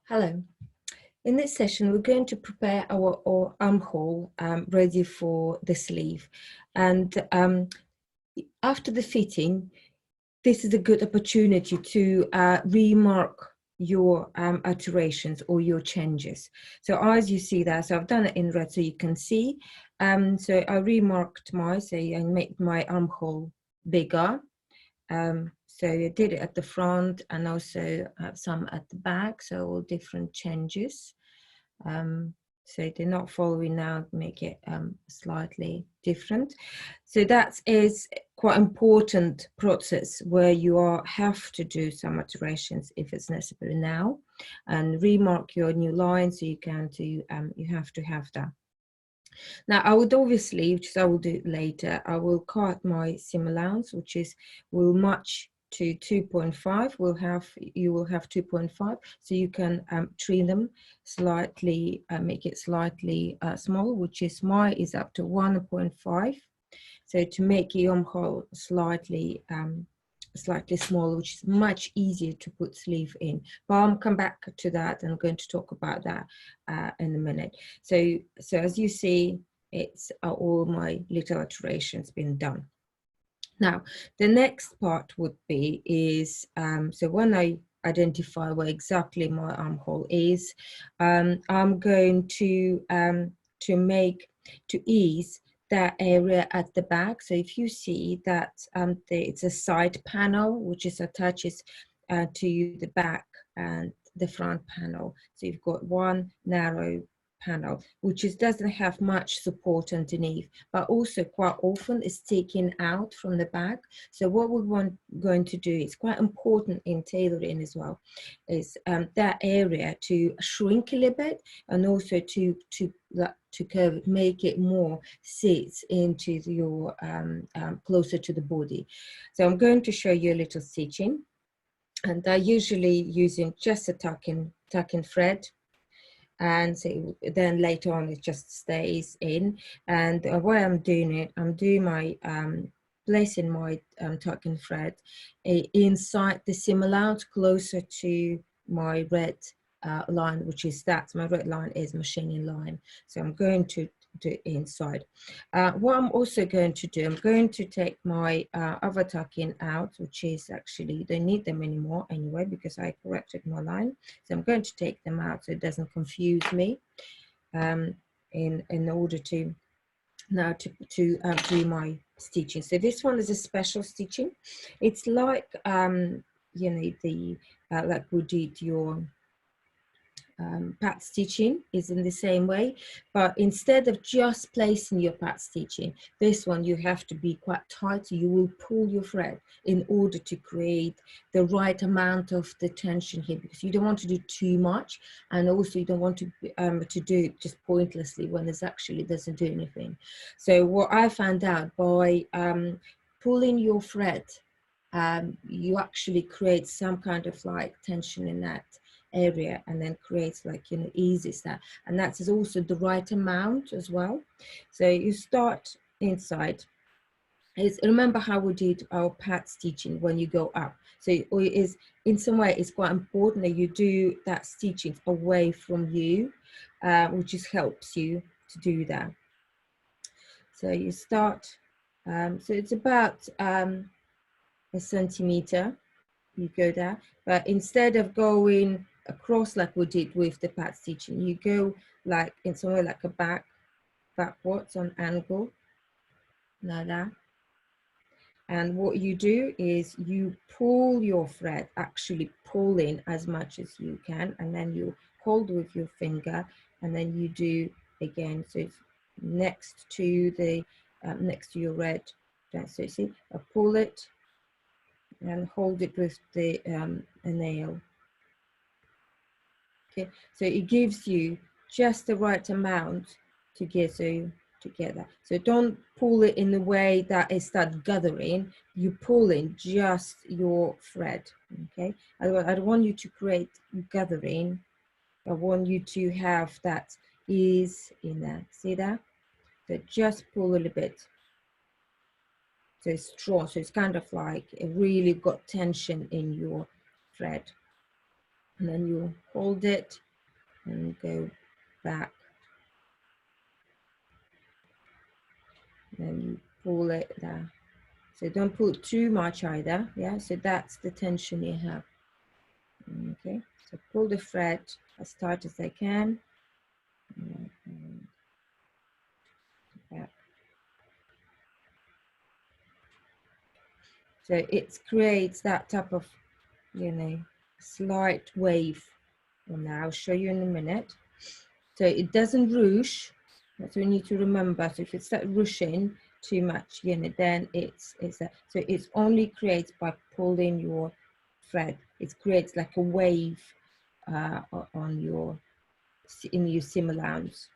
Hello. In this session, we're going to prepare our armhole ready for the sleeve. And after the fitting, this is a good opportunity to remark your alterations or your changes. So as you see that, so I've done it in red so you can see. So I remarked I made my armhole bigger. So I did it at the front and also some at the back, so all different changes. So they're not following now, make it slightly different. So that is quite important process where you have to do some alterations if it's necessary now, and remark your new line so you can do. You have to have that. Now, I would obviously, which I will do later, I will cut my seam allowance, which will match to 2.5. You will have 2.5, so you can trim them slightly, make it slightly small, which is up to 1.5. So to make your armhole slightly smaller, which is much easier to put sleeve in. But I'll come back to that, and I'm going to talk about that in a minute. So as you see, it's all my little alterations been done. Now, the next part would be so when I identify where exactly my armhole is, I'm going to ease that area at the back. So if you see that it's a side panel which attaches to the back and the front panel. So you've got one narrow panel which doesn't have much support underneath, but also quite often is taken out from the back. So what we're going to do is quite important in tailoring as well, is that area to shrink a little bit, and also to curve it, make it more sits into your closer to the body. So I'm going to show you a little stitching, and I usually using just a tuck-in thread. And so then later on it just stays in. And why I'm doing it, I'm doing my placing my tuck-in thread inside the seam allowance closer to my red line, which is my red line is machining line. So I'm going to do inside. What I'm also going to do, I'm going to take my other tuck-in out, which is actually, don't need them anymore anyway because I corrected my line. So I'm going to take them out so it doesn't confuse me in order to now to do my stitching. So this one is a special stitching. It's like you know, the like we did your pat stitching is in the same way, but instead of just placing your pat stitching, this one you have to be quite tight. So you will pull your thread in order to create the right amount of the tension here, because you don't want to do too much, and also you don't want to do it just pointlessly when it actually doesn't do anything. So what I found out, by pulling your thread, you actually create some kind of like tension in that area, and then creates, like, you know, eases that, and that is also the right amount as well. So you start inside. Remember how we did our pat stitching when you go up. So it is, in some way, it's quite important that you do that stitching away from you, which helps you to do that. So you start, so it's about a centimeter, you go there, but instead of going across like we did with the pat stitching, you go like in somewhere like a backwards on angle, like that. And what you do is you pull your thread, actually pull in as much as you can, and then you hold with your finger, and then you do again. So it's next to your red. So you see, I pull it and hold it with the a nail. Okay, so it gives you just the right amount to get together. So don't pull it in the way that it starts gathering. You pull in just your thread. Okay, I don't want you to create gathering. I want you to have that ease in there. See that? So just pull a little bit. So it's strong. So it's kind of like it really got tension in your thread. and then you hold it and go back, and you pull it there. So don't pull too much either, yeah, so that's the tension you have. Okay, so pull the thread as tight as I can, and back. So it creates that type of, you know, slight wave on there. I'll show you in a minute. So it doesn't ruche. That's what we need to remember. So if it starts ruching too much, you know, then it's that. So it's only creates by pulling your thread. It creates like a wave on your in your seam allowance.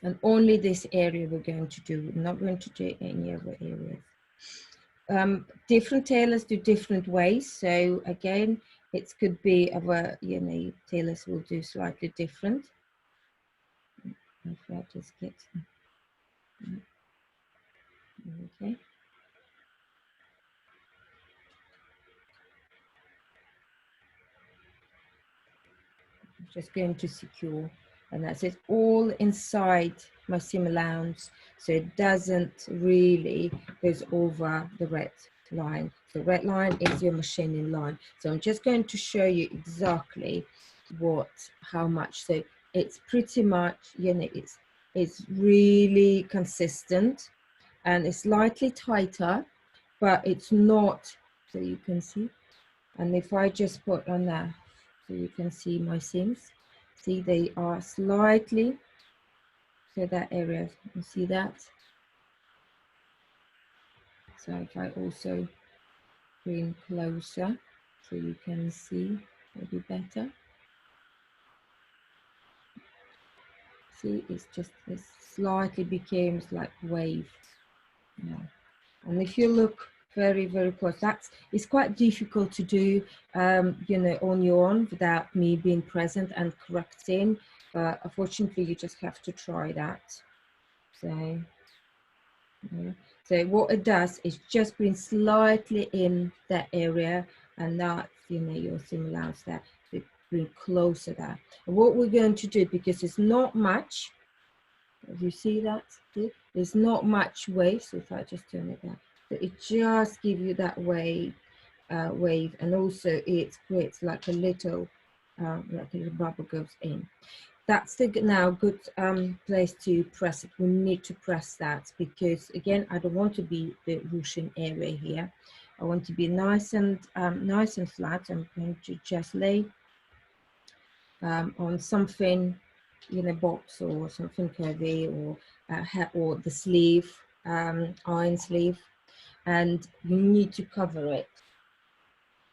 And only this area we're going to do. We're not going to do any other areas. Different tailors do different ways. So again, it could be our, you know, tailors will do slightly different. If I just get, okay. I'm just going to secure, and that's it, all inside my seam allowance, so it doesn't really goes over the red line. The red line is your machining line. So I'm just going to show you exactly how much. So it's pretty much, you know, it's really consistent, and it's slightly tighter, but it's not, so you can see. And if I just put on there, so you can see my seams, see they are slightly, so that area, you see that? So if I also bring closer, so you can see maybe better. See, it's just, it slightly becomes like wave. Yeah. And if you look very, very close, it's quite difficult to do, you know, on your own without me being present and correcting. But unfortunately, you just have to try that. So, yeah. So what it does is just bring slightly in that area, and that's, you know, your seam allowance there. So bring closer there. And what we're going to do, because it's not much, you see that? There's not much wave, so if I just turn it down, so it just gives you that wave, and also it creates like a little bubble goes in. That's the now good place to press it. We need to press that because again, I don't want to be the ruching area here. I want to be nice and flat. I'm going to just lay on something in a box or something curvy, or the sleeve, iron sleeve, and you need to cover it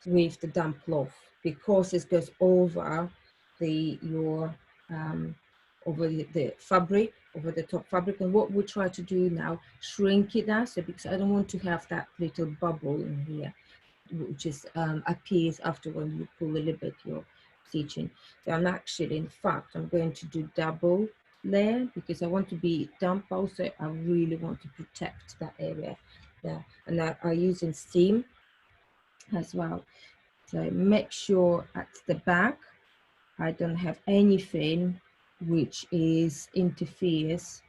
with the damp cloth because it goes over your over the fabric, over the top fabric. And what we try to do now, shrink it down, so because I don't want to have that little bubble in here, which is appears after when you pull a little bit your stitching. So I'm actually, in fact, I'm going to do double layer because I want to be damp. Also, I really want to protect that area there, and I'm using steam as well. So make sure at the back I don't have anything which is interferes.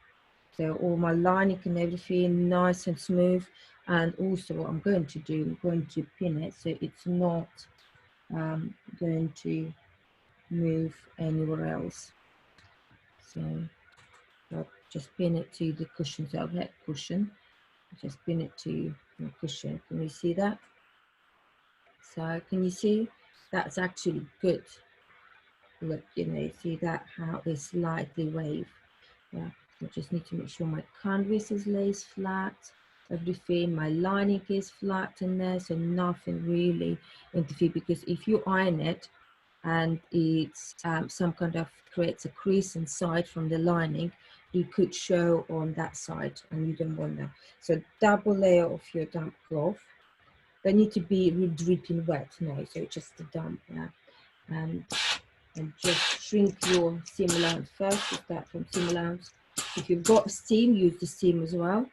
So all my lining and everything nice and smooth. And also what I'm going to do, I'm going to pin it so it's not going to move anywhere else. So I'll just pin it to the cushion. So I'll let cushion, just pin it to the cushion. Can you see that? So can you see? That's actually good. Look, you know, see that how it's slightly wave. Yeah, I just need to make sure my canvas is laid flat, everything, my lining is flat in there, so nothing really interfere, because if you iron it and it's some kind of creates a crease inside from the lining, it could show on that side and you don't want that. So double layer of your damp cloth. They need to be dripping wet, no, so just the damp, yeah. And just shrink your seam allowance first. To start from seam allowance. If you've got steam, use the steam as well.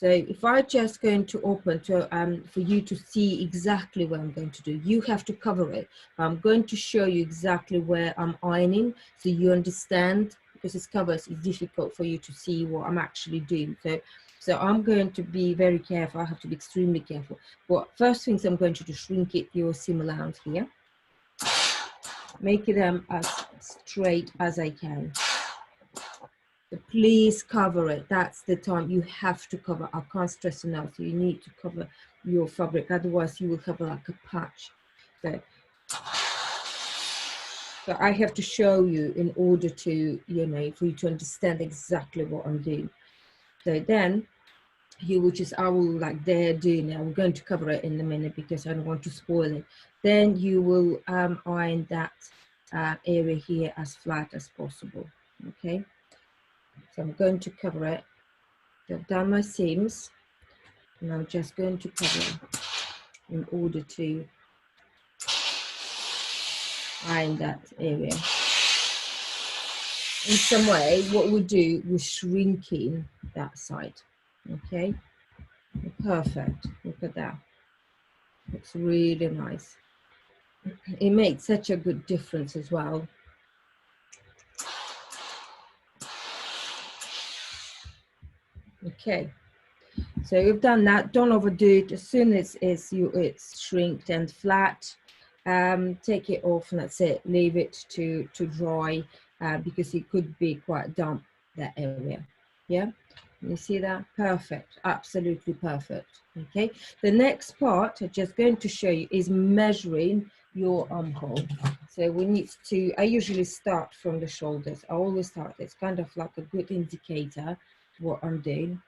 So if I just going to open to for you to see exactly what I'm going to do, you have to cover it. I'm going to show you exactly where I'm ironing so you understand, because it's covered, it's difficult for you to see what I'm actually doing. So I'm going to be very careful. I have to be extremely careful. But first things I'm going to do, shrink it your seam allowance here. Make it as straight as I can. So please cover it. That's the time you have to cover. I can't stress enough. You need to cover your fabric, otherwise you will have like a patch. So I have to show you in order to, you know, for you to understand exactly what I'm doing. So then you will just, I will like there doing it. I'm going to cover it in a minute because I don't want to spoil it. Then you will iron that area here as flat as possible. Okay. So I'm going to cover it. I've done my seams and I'm just going to cover it in order to iron that area. In some way, what we do, we're shrinking that side. Okay, perfect. Look at that. Looks really nice. It makes such a good difference as well. Okay, so you've done that. Don't overdo it. As soon as it's shrinked and flat, take it off and that's it. Leave it to dry because it could be quite damp, that area. Yeah, you see that? Perfect, absolutely perfect. Okay, the next part I'm just going to show you is measuring your armhole. So we need to, I usually start from the shoulders. I always start, it's kind of like a good indicator what I'm doing.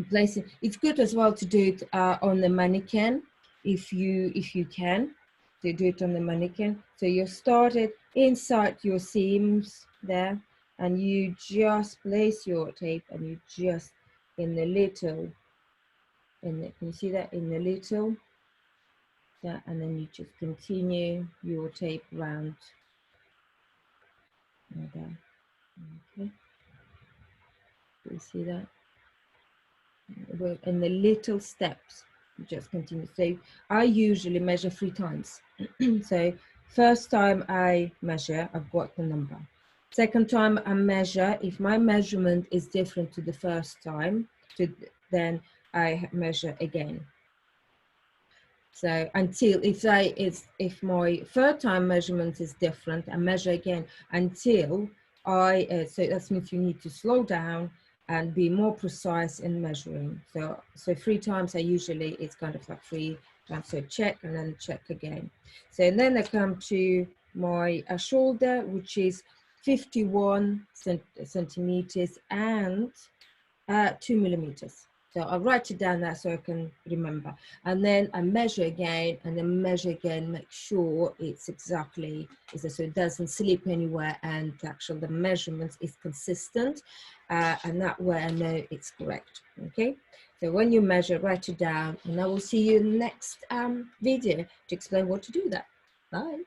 Placing, it's good as well to do it on the mannequin if you can, to do it on the mannequin. So you started inside your seams there and you just place your tape and you just in the little, can you see that, in the little, yeah, and then you just continue your tape round there. Okay, do you see that? In the little steps, you just continue. So I usually measure 3 times. So first time I measure, I've got the number. Second time I measure, if my measurement is different to the first time, then I measure again. So until if my third time measurement is different, I measure again until so that means you need to slow down and be more precise in measuring. So 3 times I usually, it's kind of like 3 times, so check and then check again. So then I come to my shoulder, which is 51 centimeters and 2 millimeters. So I'll write it down there so I can remember. And then I measure again and then measure again, make sure it's exactly, so it doesn't slip anywhere and actually the measurements is consistent. And that way I know it's correct, okay? So when you measure, write it down and I will see you in the next video to explain what to do that. Bye.